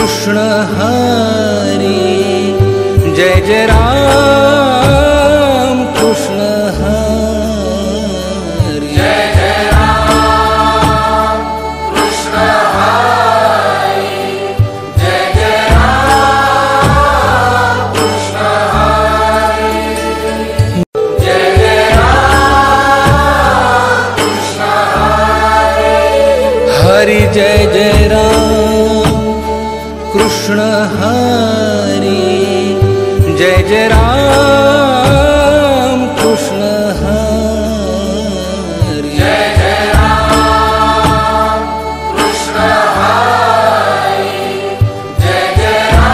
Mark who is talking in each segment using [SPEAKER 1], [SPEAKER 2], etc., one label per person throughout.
[SPEAKER 1] Krishna Hari Jai Jai Ram Krishna Hari
[SPEAKER 2] Jai Jai Ram Krishna Hari Jai Jai Ram Krishna Hari Jai Jai Ram Krishna Hari
[SPEAKER 1] Hari Jai Jai Ram Krishna Hari Jai Jai Ram Krishna Hari
[SPEAKER 2] Jai Jai Ram Krishna Hari Jai Jai Ram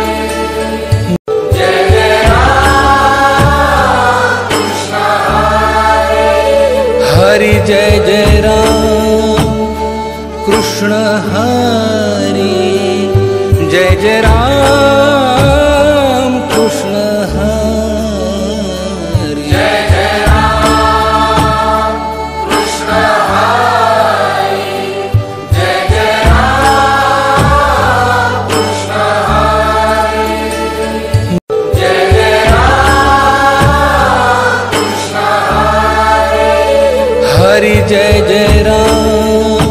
[SPEAKER 2] Krishna Hari Jai Jai Ram Krishna Hari
[SPEAKER 1] Hari Jai Jai Ram Krishna Hari Jai Jai Ram Krishna Hari
[SPEAKER 2] Jai Jai Ram Krishna Hari Jai Jai Ram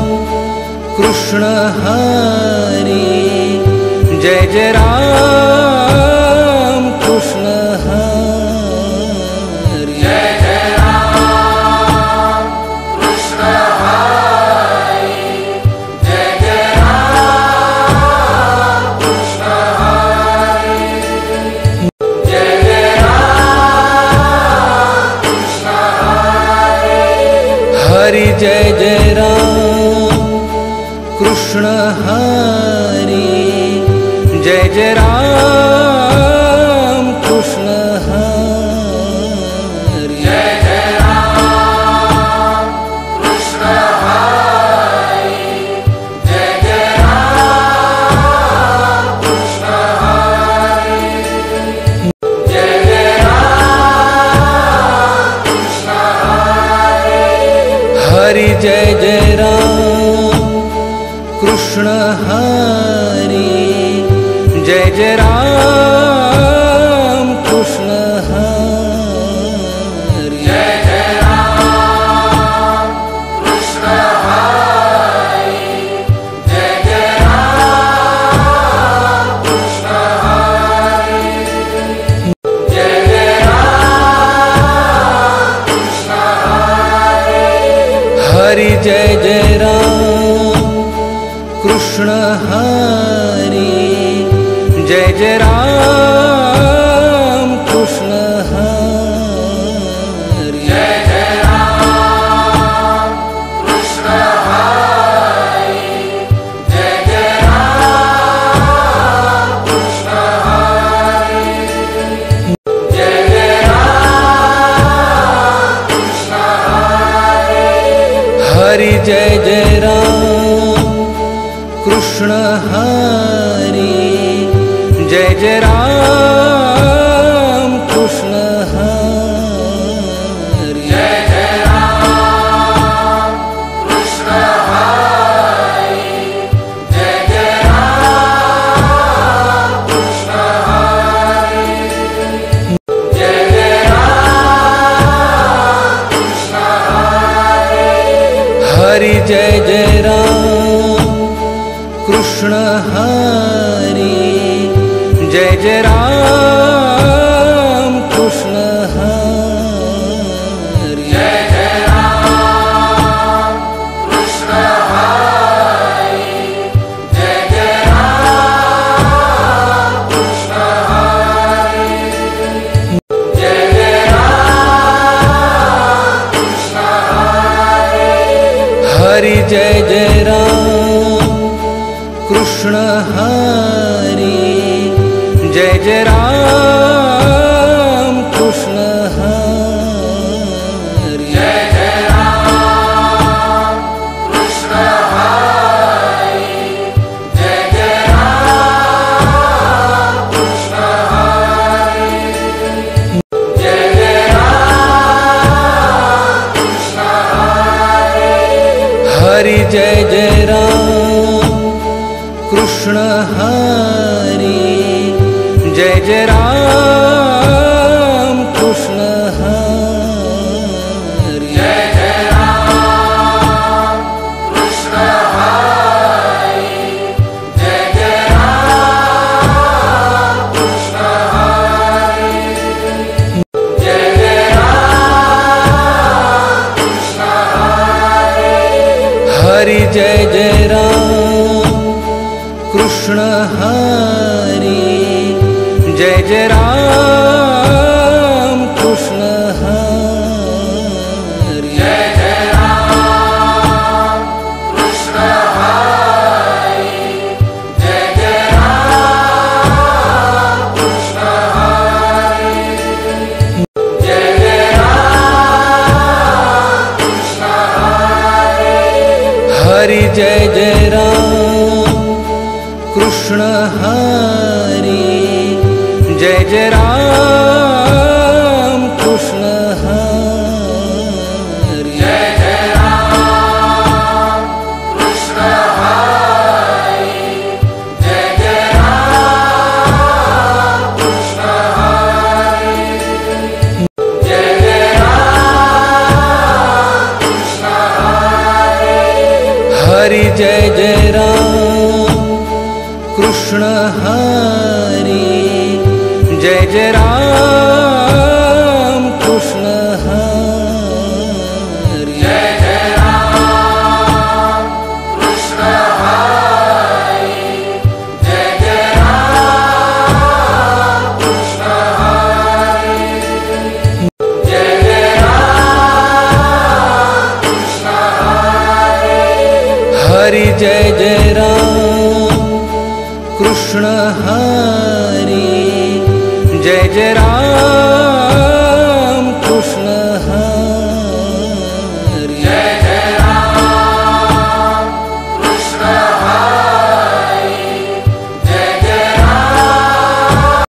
[SPEAKER 2] Krishna Hari Jai Jai Ram Krishna Hari
[SPEAKER 1] Hari Jai Jai Ram Krishna Hari Jai Jai Ram Krishna Hari
[SPEAKER 2] Jai Jai Ram Krishna Hari Jai Jai Ram Krishna Hari Jai Jai Ram Krishna Hari
[SPEAKER 1] Hari Jai Jai Ram Krishna Hari Jai Jai Ram Krishna Hari
[SPEAKER 2] Jai Jai Ram Krishna Hari Jai Jai Ram Krishna Hari Jai Jai Ram Krishna Hari
[SPEAKER 1] Hari Jai Jai Ram Krishna Hari Jai Jai Ram Krishna Hari
[SPEAKER 2] Jai Jai Ram Krishna Hari Jai Jai Ram Krishna Hari Jai Jai Ram Krishna Hari
[SPEAKER 1] Hari Jai Jai Ram Krishna Hari Jai Jai Ram Krishna Hari
[SPEAKER 2] Jai Jai Ram Krishna Hari Jai Jai Ram Krishna Hari Jai Jai Ram Krishna Hari
[SPEAKER 1] Hari Jai Jai Ram Krishna Hari Jai Jai Ram Krishna Hari
[SPEAKER 2] Jai Jai Ram Krishna Hari Jai Jai Ram Krishna Hari Jai Jai Ram Krishna Hari
[SPEAKER 1] Hari Jai Jai Ram Krishna Hari Jai Jai Ram Krishna Hari
[SPEAKER 2] Jai Jai Ram Krishna Hari Jai Jai Ram Krishna Hari Jai Jai Ram Krishna Hari
[SPEAKER 1] Hari Jai Jai Ram Krishna Hari Jai Jai Ram Krishna Hari
[SPEAKER 2] Jai Jai Ram Krishna Hari Jai Jai Ram Krishna Hari Jai Jai Ram Krishna Hari
[SPEAKER 1] Hari Jai Jai Jai Jai Ram Krishna Hari
[SPEAKER 2] Jai Jai Ram Krishna Hari Jai Jai Ram Krishna Hari Jai Jai Ram Krishna Hari
[SPEAKER 1] Hari Jai Jai Ram Krishna Hari Jai Jai Ram Krishna Hari
[SPEAKER 2] Jai Jai Ram Krishna Hari Jai Jai Ram Krishna Hari Jai Jai Ram Krishna Hari
[SPEAKER 1] Hari Jai Jai Ram Krishna Hari Jai Jai Ram Krishna Hari
[SPEAKER 2] Jai Jai Ram Krishna Hari Jai Jai Ram Krishna Hari Jai Jai Ram Krishna Hari
[SPEAKER 1] Hari Jai Jai Ram Krishna Hari Jai Jai Ram Krishna Hari
[SPEAKER 2] Jai Jai Ram Krishna Hari Jai Jai Ram Krishna Hari Jai Jai Ram Krishna Hari
[SPEAKER 1] Hari Jai Jai Ram Krishna Hari